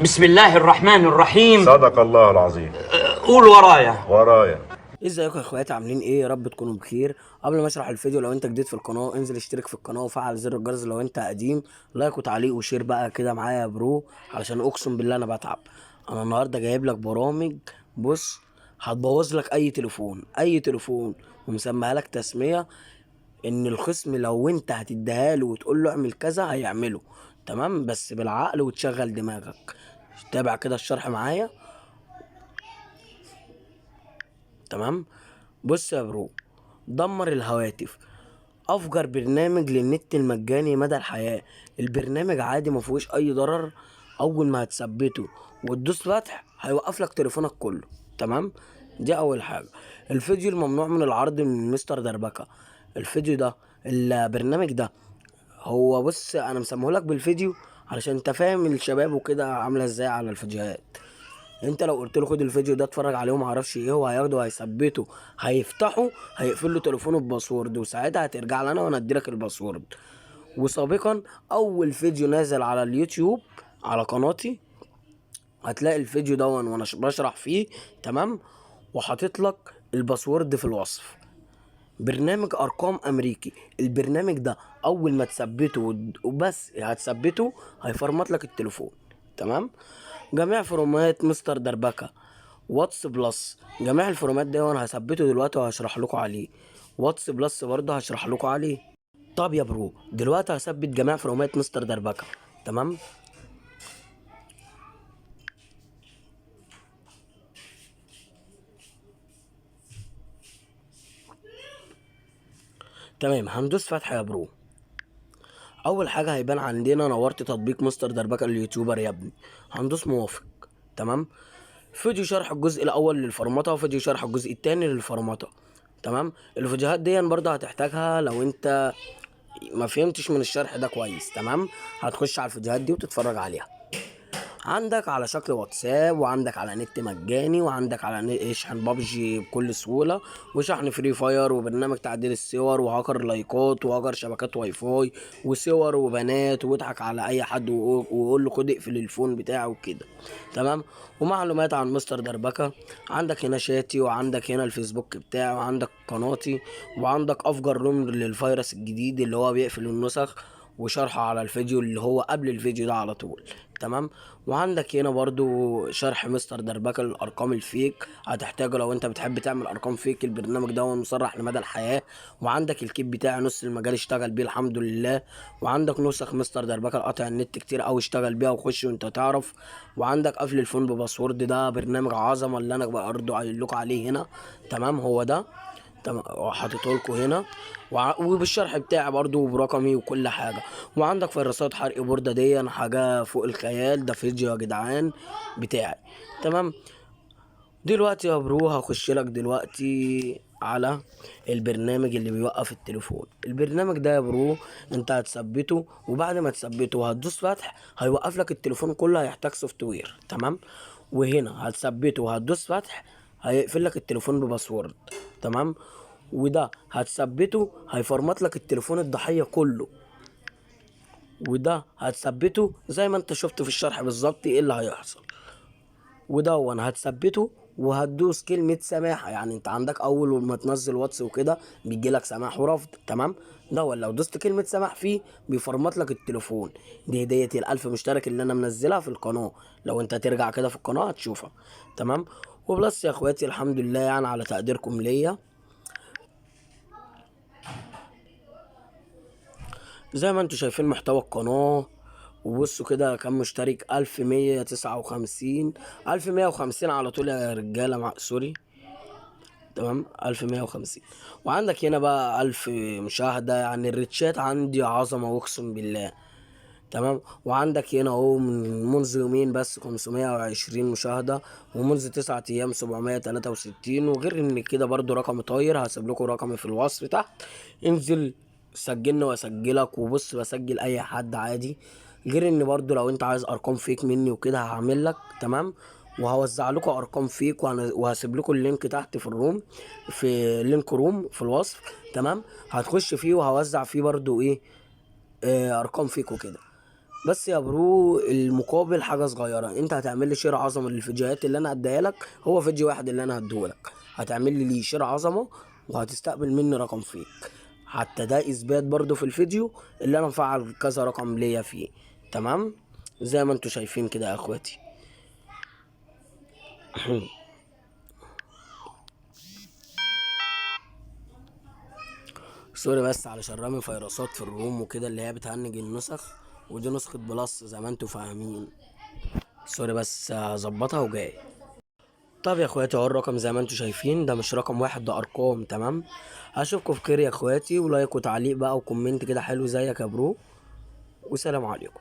بسم الله الرحمن الرحيم. صدق الله العظيم. قول ورايا. ورايا. ازيكم يا اخواتي، عاملين ايه؟ يا رب تكونوا بخير. قبل ما اشرح الفيديو، لو انت جديد في القناه انزل اشترك في القناه وفعل زر الجرس. لو انت قديم لايك وتعليق وشير بقى كده معايا يا برو، علشان اقسم بالله انا بتعب. انا النهارده جايب لك برامج، بص، هتبوظ لك اي تليفون اي تليفون، ومسميها لك تسميه ان الخصم لو انت هتديها له وتقول له اعمل كذا هيعمله. تمام، بس بالعقل وتشغل دماغك. تابع كده الشرح معايا. تمام، بص يا برو، دمر الهواتف. افجر برنامج للنت المجاني مدى الحياة. البرنامج عادي مفيهوش اي ضرر. اول ما هتثبته وتدوس فتح هيوقف لك تليفونك كله. تمام، دي اول حاجة. الفيديو الممنوع من العرض من مستر دربكة. الفيديو ده، البرنامج ده، هو بص انا مسموهولك بالفيديو علشان انت فاهم الشباب وكده عامله ازاي على الفيديوهات. انت لو قلت له خد الفيديو ده اتفرج عليه وما اعرفش ايه، هو هياخده وهيثبته، هيفتحه، هيقفل له تليفونه بباسورد، وساعتها هترجع لنا وانا اديلك الباسورد. وسابقا، اول فيديو نازل على اليوتيوب على قناتي هتلاقي الفيديو ده وانا بشرح فيه. تمام، وحاطط لك الباسورد في الوصف. برنامج ارقام امريكي. البرنامج ده اول ما تثبته وبس هتثبته هيفرمط لك التليفون. تمام، جميع فرومات مستر دربكة. واتس بلس، جميع الفرومات دي وانا هثبته دلوقتي وهشرح لكم عليه. واتس بلس برضه هشرح لكم عليه. طب يا برو، دلوقتي هثبت جميع فرومات مستر دربكة. تمام، تمام، هندوس فتح يا برو. اول حاجه هيبان عندنا نورت تطبيق مستر دربكة اليوتيوبر يا ابني. هندوس موافق. تمام، فيديو شرح الجزء الاول للفرمطه وفيديو شرح الجزء الثاني للفرمطه. تمام، الفيديوهات دي برضه هتحتاجها لو انت ما فهمتش من الشرح ده كويس. تمام، هتخش على الفيديوهات دي وتتفرج عليها. عندك على شكل واتساب، وعندك على نت مجاني، وعندك على اشحن بابجي بكل سهولة، وشحن فري فاير، وبرنامج تعديل الصور، وهاكر لايكات، وهاكر شبكات واي فاي، وصور وبنات، واضحك على اي حد وقول له خد اقفل الفون بتاعه وكده. تمام، ومعلومات عن مستر دربكة. عندك هنا شاتي، وعندك هنا الفيسبوك بتاعه، وعندك قناتي، وعندك افجر لون للفيروس الجديد اللي هو بيقفل النسخ، وشرحه على الفيديو اللي هو قبل الفيديو ده على طول. تمام، وعندك هنا برضو شرح مستر دربكة للارقام الفيك، هتحتاجه لو انت بتحب تعمل ارقام فيك. البرنامج ده مصرح لمدى الحياة. وعندك الكيب بتاعي نص المجال اشتغل بيه الحمد لله. وعندك نسخ مستر دربكة قطع النت كتير اوي اشتغل بيها، وخش وانت تعرف. وعندك قفل الفون بباسورد، ده برنامج عظمة اللي انا برضو قايل لكم عليه هنا. تمام، هو ده. تمام، حاططه لكم هنا، وبالشرح بتاعي برضو وبرقمي وكل حاجه. وعندك فيروسات حرق بورده، دي حاجه فوق الخيال. ده فيديو يا جدعان بتاعي. تمام، دلوقتي يا برو هخش لك دلوقتي على البرنامج اللي بيوقف التليفون. البرنامج ده يا برو انت هتثبته، وبعد ما تثبته وهتدوس فتح هيوقف لك التليفون كله، هيحتاج سوفت وير. تمام، وهنا هتثبته وهتدوس فتح هيقفل لك التليفون بباسورد. تمام، وده هتثبته هيفرمط لك التليفون الضحية كله. وده هتثبته زي ما انت شفت في الشرح بالظبط ايه اللي هيحصل. ودون هتثبته وهتدوس كلمة سماح. يعني انت عندك اول ما تنزل واتس وكده بيجيلك سماح ورفض. تمام، ده لو دوست كلمة سماح فيه بيفرمط لك التليفون. دي هدية الالف مشترك اللي انا منزلها في القناة، لو انت ترجع كده في القناة هتشوفها. تمام، وبلس يا اخواتي الحمد لله يعني على تقديركم ليا. زي ما انتوا شايفين محتوى القناة، وبصوا كده كام مشترك، 1159، 1150 على طول يا رجالة، مع سوري. تمام، 1150. وعندك هنا بقى 1000 مشاهدة، يعني الريتشات عندي عظمة اقسم بالله. تمام، وعندك هنا اهو منذ يومين بس 520 مشاهدة، ومنذ 9 ايام 763. وغير ان كده برضو رقم طاير، هسيب لكم رقمي في الوصف تحت. انزل سجلني واسجلك، وبص بسجل اي حد عادي. غير ان برضو لو انت عايز ارقام فيك مني وكده هعمل لك. تمام، وهوزع لكم ارقام فيك، وهسيب لكم اللينك تحت في الروم، في لينك روم في الوصف. تمام، هتخش فيه وهوزع فيه برضو ايه، ارقام فيك وكده. بس يا برو المقابل حاجه صغيره، انت هتعمل لي شير عظمه للفيديوهات اللي انا هديها لك، هو فيديو واحد اللي انا هديهولك هتعمل لي شير عظمه وهتستقبل مني رقم فيك. حتى ده اثبات برضو في الفيديو اللي انا مفعل كذا رقم ليا فيه. تمام، زي ما انتوا شايفين كده يا اخواتي. سوري بس علشان رامي فيروسات في الروم وكده اللي هي بتهنج النسخ، ودي نسخة بلس زي ما انتوا فاهمين. سوري بس هظبطها وجاي. طب يا اخواتي اهو الرقم زي ما انتوا شايفين، ده مش رقم واحد، ده ارقام. تمام، اشوفكم في خير يا اخواتي، ولايك وتعليق بقى وكومنت كده حلو زيك يا برو، وسلام عليكم.